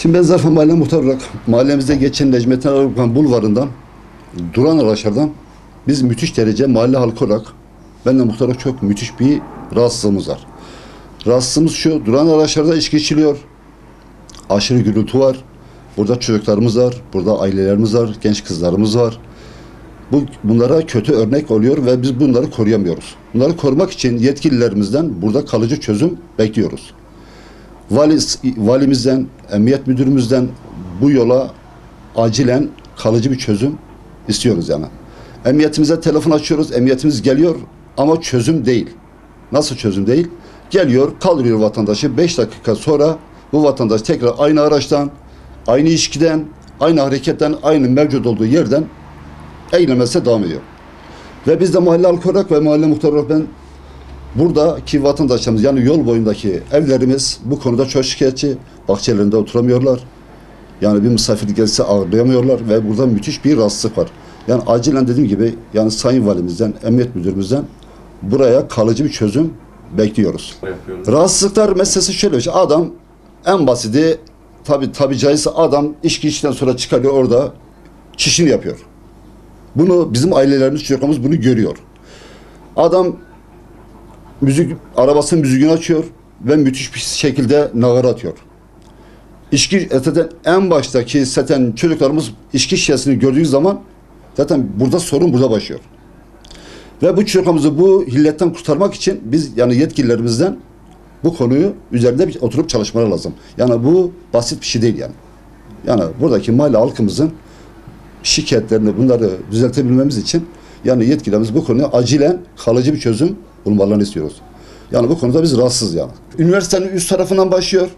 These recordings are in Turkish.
Şimdi ben Zarfa Mahalle Muhtarı olarak mahallemizde geçen Necmettin Erbakan bulvarından duran araçlardan biz müthiş derece mahalle halkı olarak ben de muhtar olarak çok müthiş bir rahatsızlığımız var. Rahatsızlığımız şu: duran araçlarda içki içiliyor. Aşırı gürültü var. Burada çocuklarımız var. Burada ailelerimiz var. Genç kızlarımız var. Bunlara kötü örnek oluyor ve biz bunları koruyamıyoruz. Bunları korumak için yetkililerimizden burada kalıcı çözüm bekliyoruz. Valimizden, emniyet müdürümüzden bu yola acilen kalıcı bir çözüm istiyoruz yani. Emniyetimize telefon açıyoruz, emniyetimiz geliyor ama çözüm değil. Nasıl çözüm değil? Geliyor, kaldırıyor vatandaşı, 5 dakika sonra bu vatandaş tekrar aynı araçtan, aynı içkiden, aynı hareketten, aynı mevcut olduğu yerden eğlenmesine devam ediyor. Ve biz de mahalle halkı olarak ve mahalle muhtarı olarak ben buradaki vatandaşlarımız, yani yol boyundaki evlerimiz bu konuda çok şikayetçi. Bahçelerinde oturamıyorlar. Yani bir misafir gelse ağırlayamıyorlar ve burada müthiş bir rahatsızlık var. Yani acilen dediğim gibi yani Sayın Valimizden, Emniyet Müdürümüzden buraya kalıcı bir çözüm bekliyoruz. Rahatsızlıklar meselesi şöyle bir şey. Adam en basiti tabi caizse adam içki içten sonra çıkarıyor, orada çişini yapıyor. Bunu bizim ailelerimiz, çocuklarımız bunu görüyor. Adam arabasının müziğini açıyor ve müthiş bir şekilde nağara atıyor. İçki zaten en baştaki zaten çocuklarımız içki şişesini gördüğü zaman zaten burada sorun burada başlıyor. Ve bu çocuklarımızı bu hilletten kurtarmak için biz yani yetkililerimizden bu konuyu üzerinde bir oturup çalışmalar lazım. Yani bu basit bir şey değil yani. Yani buradaki mahalle halkımızın şikayetlerini, bunları düzeltebilmemiz için yani yetkililerimiz bu konuya acilen kalıcı bir çözüm bulmalarını istiyoruz. Yani bu konuda biz rahatsız yani. Üniversitenin üst tarafından başlıyor.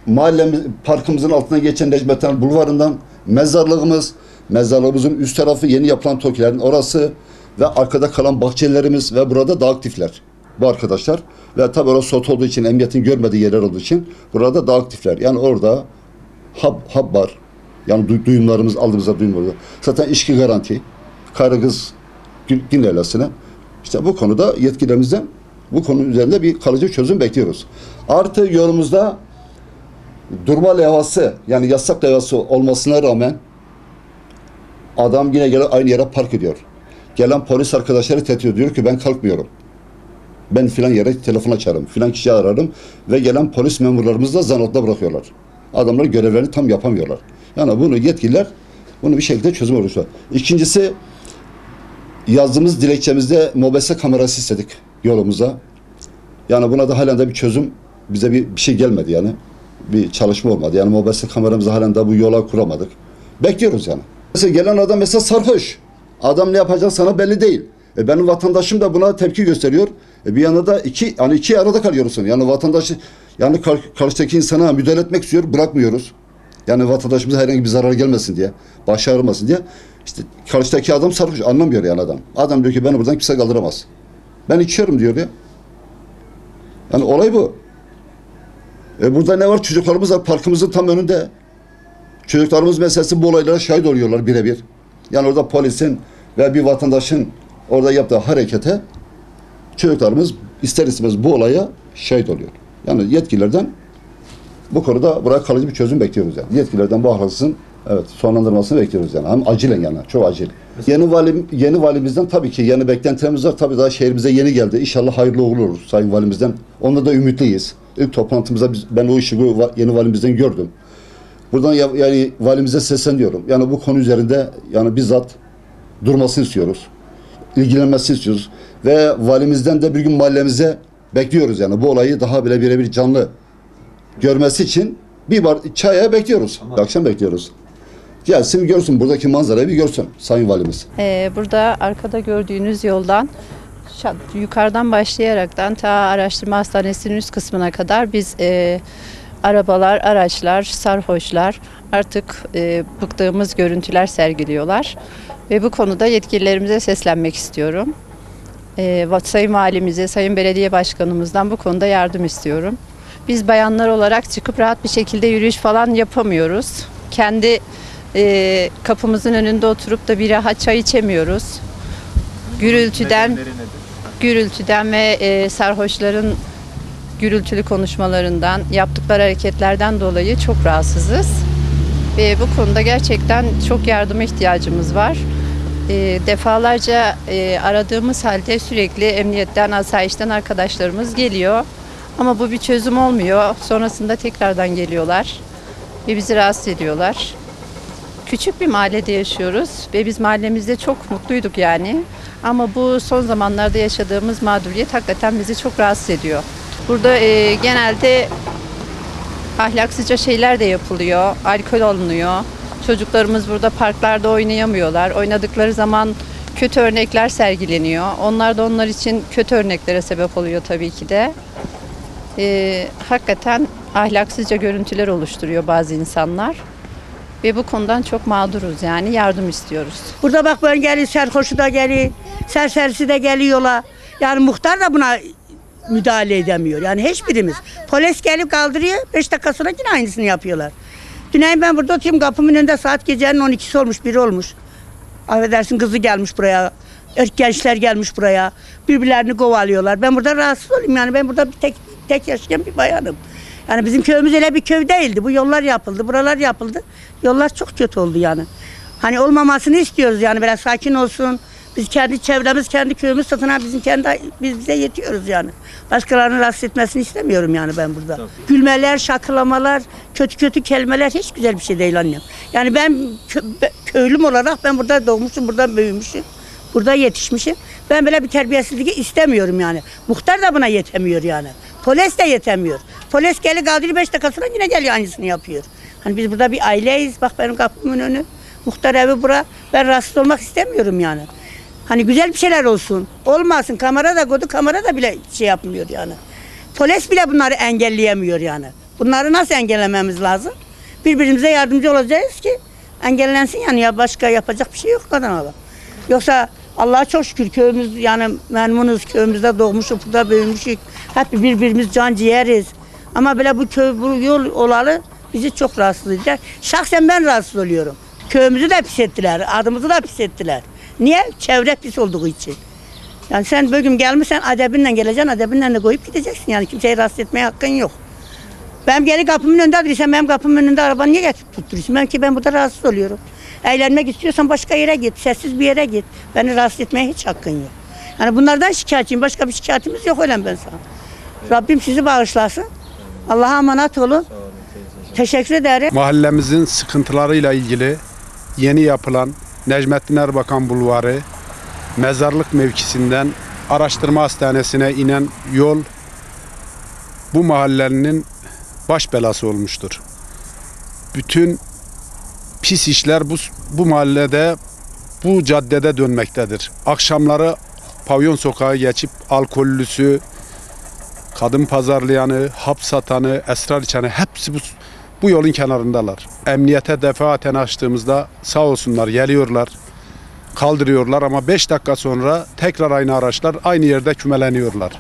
Mahallemiz, parkımızın altına geçen Necmettin Bulvarı'ndan mezarlığımızın üst tarafı, yeni yapılan TOKİ'lerin orası ve arkada kalan bahçelerimiz ve burada da aktifler bu arkadaşlar. Ve tabii orası SOT olduğu için, emniyetin görmediği yerler olduğu için burada da aktifler. Yani orada hub var. Yani duyumlarımız, aldığımızda duyumlarımız. Zaten içki garanti. Karı kız gün leylasına. İşte bu konuda yetkilerimizden bu konu üzerinde bir kalıcı çözüm bekliyoruz. Artı yolumuzda durma levhası, yani yasak levhası olmasına rağmen adam yine gelip aynı yere park ediyor. Gelen polis arkadaşları tehdit ediyor. Diyor ki ben kalkmıyorum. Ben filan yere telefon açarım, filan kişiyi ararım ve gelen polis memurlarımızı da zan altında bırakıyorlar. Adamlar görevlerini tam yapamıyorlar. Yani bunu yetkililer bunu bir şekilde çözüm oluşturuyor. İkincisi, yazdığımız dilekçemizde mobese kamerası istedik yolumuza. Yani buna da halen de bir çözüm, bize bir şey gelmedi yani. Bir çalışma olmadı. Yani mobese kameramızı halen de bu yola kuramadık. Bekliyoruz yani. Mesela gelen adam mesela sarhoş. Adam ne yapacak sana belli değil. Benim vatandaşım da buna tepki gösteriyor. Bir yana da iki arada kalıyorsun. Yani vatandaşı, yani karşıdaki insana müdahale etmek istiyor, bırakmıyoruz. Yani vatandaşımıza herhangi bir zarar gelmesin diye, başı ağrımasın diye. İşte karşıdaki adam sarhoş, anlamıyor yani adam. Adam diyor ki beni buradan kimse kaldıramaz. Ben içiyorum diyor ya. Yani olay bu. Burada ne var? Çocuklarımız var parkımızın tam önünde. Çocuklarımız meselesi bu olaylara şahit oluyorlar birebir. Yani orada polisin ve bir vatandaşın orada yaptığı harekete çocuklarımız ister istemez bu olaya şahit oluyor. Yani yetkililerden bu konuda buraya kalıcı bir çözüm bekliyoruz yani. Yetkililerden bu ahlakısın sonlandırmasını bekliyoruz yani. Hem acilen yani, çok acil. Yeni valimizden tabii ki yeni beklentilerimiz var. Tabii daha şehrimize yeni geldi. İnşallah hayırlı olur Sayın Valimizden. Onda da ümitliyiz. İlk toplantımızda ben o işi yeni valimizden gördüm. Buradan yani valimize sesleniyorum. Yani bu konu üzerinde yani bizzat durmasını istiyoruz. İlgilenmesini istiyoruz. Ve valimizden de bir gün mahallemize bekliyoruz yani. Bu olayı daha bile birebir canlı görmesi için bir çaya bekliyoruz. Akşam bekliyoruz. Gelsin görsün, buradaki manzarayı bir görsün Sayın Valimiz. Burada arkada gördüğünüz yoldan yukarıdan başlayaraktan ta araştırma hastanesinin üst kısmına kadar biz arabalar, araçlar, sarhoşlar artık bıktığımız görüntüler sergiliyorlar. Ve bu konuda yetkililerimize seslenmek istiyorum. Sayın Valimize, Sayın Belediye Başkanımızdan bu konuda yardım istiyorum. Biz bayanlar olarak çıkıp rahat bir şekilde yürüyüş falan yapamıyoruz. Kendi kapımızın önünde oturup da bir rahat çay içemiyoruz. Gürültüden ve sarhoşların gürültülü konuşmalarından, yaptıkları hareketlerden dolayı çok rahatsızız. Ve bu konuda gerçekten çok yardıma ihtiyacımız var. Defalarca aradığımız halde sürekli emniyetten, asayişten arkadaşlarımız geliyor. Ama bu bir çözüm olmuyor. Sonrasında tekrardan geliyorlar ve bizi rahatsız ediyorlar. Küçük bir mahallede yaşıyoruz ve biz mahallemizde çok mutluyduk yani. Ama bu son zamanlarda yaşadığımız mağduriyet hakikaten bizi çok rahatsız ediyor. Burada genelde ahlaksızca şeyler de yapılıyor, alkol alınıyor. Çocuklarımız burada parklarda oynayamıyorlar. Oynadıkları zaman kötü örnekler sergileniyor. Onlar da onlar için kötü örneklere sebep oluyor tabii ki de. Hakikaten ahlaksızca görüntüler oluşturuyor bazı insanlar. Ve bu konudan çok mağduruz yani yardım istiyoruz. Burada bak ben geliyor, serhoşu da geliyor, serserisi de geliyorlar. Yani muhtar da buna müdahale edemiyor. Yani hiçbirimiz. Polis gelip kaldırıyor, 5 dakika sonra yine aynısını yapıyorlar. Dün ben burada oturuyorum, kapımın önünde saat gecenin 12'si olmuş, 1 olmuş. Affedersin, kızı gelmiş buraya, gençler gelmiş buraya. Birbirlerini kovalıyorlar. Ben burada rahatsız olayım yani, ben burada bir tek yaşayan bir bayanım. Yani bizim köyümüz öyle bir köy değildi. Bu yollar yapıldı, buralar yapıldı. Yollar çok kötü oldu yani. Hani olmamasını istiyoruz yani, biraz sakin olsun. Biz kendi çevremiz, kendi köyümüz satına bize yetiyoruz yani. Başkalarının rahatsız etmesini istemiyorum yani ben burada. Tabii. Gülmeler, şakılamalar, kötü kelimeler hiç güzel bir şey değil annem. Yani ben köylüm olarak ben burada doğmuşum, burada büyümüşüm, burada yetişmişim. Ben böyle bir terbiyesizliği istemiyorum yani. Muhtar da buna yetemiyor yani. Polis de yetemiyor. Polis gelip kaldırıyor, 5 dakika sonra yine geliyor aynısını yapıyor. Hani biz burada bir aileyiz. Bak benim kapımın önü. Muhtar evi bura. Ben rahatsız olmak istemiyorum yani. Hani güzel bir şeyler olsun. Olmasın. Kamera da koydu. Kamera da bile şey yapmıyor yani. Polis bile bunları engelleyemiyor yani. Bunları nasıl engellememiz lazım? Birbirimize yardımcı olacağız ki engellensin yani, ya başka yapacak bir şey yok kadına. Yoksa Allah'a çok şükür köyümüz yani memnunuz. Köyümüzde doğmuşuz, burada büyümüşük. Hep birbirimiz can ciğeriz. Ama böyle bu yol olalı bizi çok rahatsız edecek. Şahsen ben rahatsız oluyorum. Köyümüzü de pis ettiler, adımızı da pis ettiler. Niye? Çevre pis olduğu için. Yani sen bugün gelmişsen adabinle geleceksin, adabinle de koyup gideceksin. Yani kimseyi rahatsız etmeye hakkın yok. Ben geri kapımın önünde duruyorsam benim kapımın önünde arabanı niye getirip tutturuyorsun? Ben burada rahatsız oluyorum. Eğlenmek istiyorsan başka yere git, sessiz bir yere git. Beni rahatsız etmeye hiç hakkın yok. Yani bunlardan şikayetçiyim, başka bir şikayetimiz yok öyle ben sana. Rabbim sizi bağışlasın. Allah'a emanet olun. Teşekkür ederim. Mahallemizin sıkıntılarıyla ilgili yeni yapılan Necmettin Erbakan Bulvarı, mezarlık mevkisinden araştırma hastanesine inen yol bu mahallenin baş belası olmuştur. Bütün pis işler bu mahallede, bu caddede dönmektedir. Akşamları pavyon sokağı geçip alkollüsü, kadın pazarlayanı, hap satanı, esrar içeni hepsi bu yolun kenarındalar. Emniyete defaten açtığımızda sağ olsunlar geliyorlar, kaldırıyorlar ama 5 dakika sonra tekrar aynı araçlar aynı yerde kümeleniyorlar.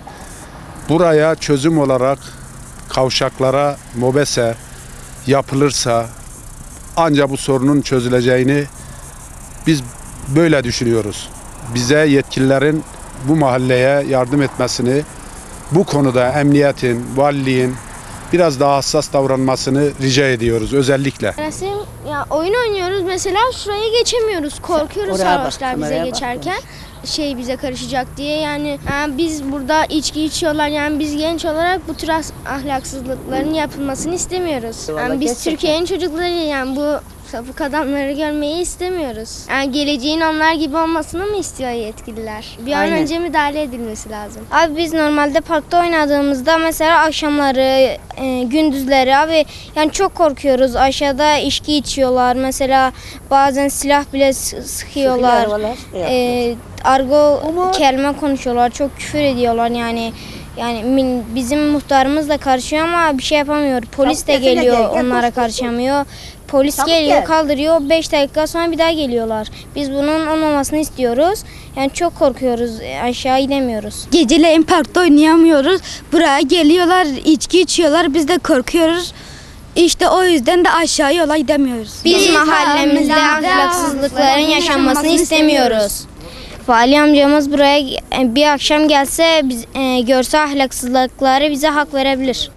Buraya çözüm olarak kavşaklara mobese yapılırsa ancak bu sorunun çözüleceğini biz böyle düşünüyoruz. Bize yetkililerin bu mahalleye yardım etmesini, bu konuda emniyetin, valiliğin biraz daha hassas davranmasını rica ediyoruz özellikle. Ya oyun oynuyoruz mesela, şuraya geçemiyoruz. Korkuyoruz sarhoşlar bize geçerken. Bize karışacak diye yani biz burada içki içiyorlar yani biz genç olarak bu tür ahlaksızlıkların yapılmasını istemiyoruz. Yani biz Türkiye'nin çocukları yani bu sapık adamları görmeyi istemiyoruz. Yani geleceğin onlar gibi olmasını mı istiyor yetkililer? Bir an önce müdahale edilmesi lazım. Abi biz normalde parkta oynadığımızda mesela akşamları, gündüzleri abi yani çok korkuyoruz. Aşağıda içki içiyorlar. Mesela bazen silah bile sıkıyorlar. Argo kelime konuşuyorlar. Çok küfür ediyorlar yani. Yani bizim muhtarımız da karışıyor ama bir şey yapamıyor. Polis de geliyor, onlara karışamıyor. Polis geliyor, kaldırıyor. 5 dakika sonra bir daha geliyorlar. Biz bunun olmamasını istiyoruz. Yani çok korkuyoruz. Aşağı gidemiyoruz. Geceleyin parkta oynayamıyoruz. Buraya geliyorlar, içki içiyorlar. Biz de korkuyoruz. İşte o yüzden de aşağı yola gidemiyoruz. Biz mahallemizde ahlaksızlıkların yaşanmasını istemiyoruz. Vali amcamız buraya bir akşam gelse görse ahlaksızlıkları bize hak verebilir.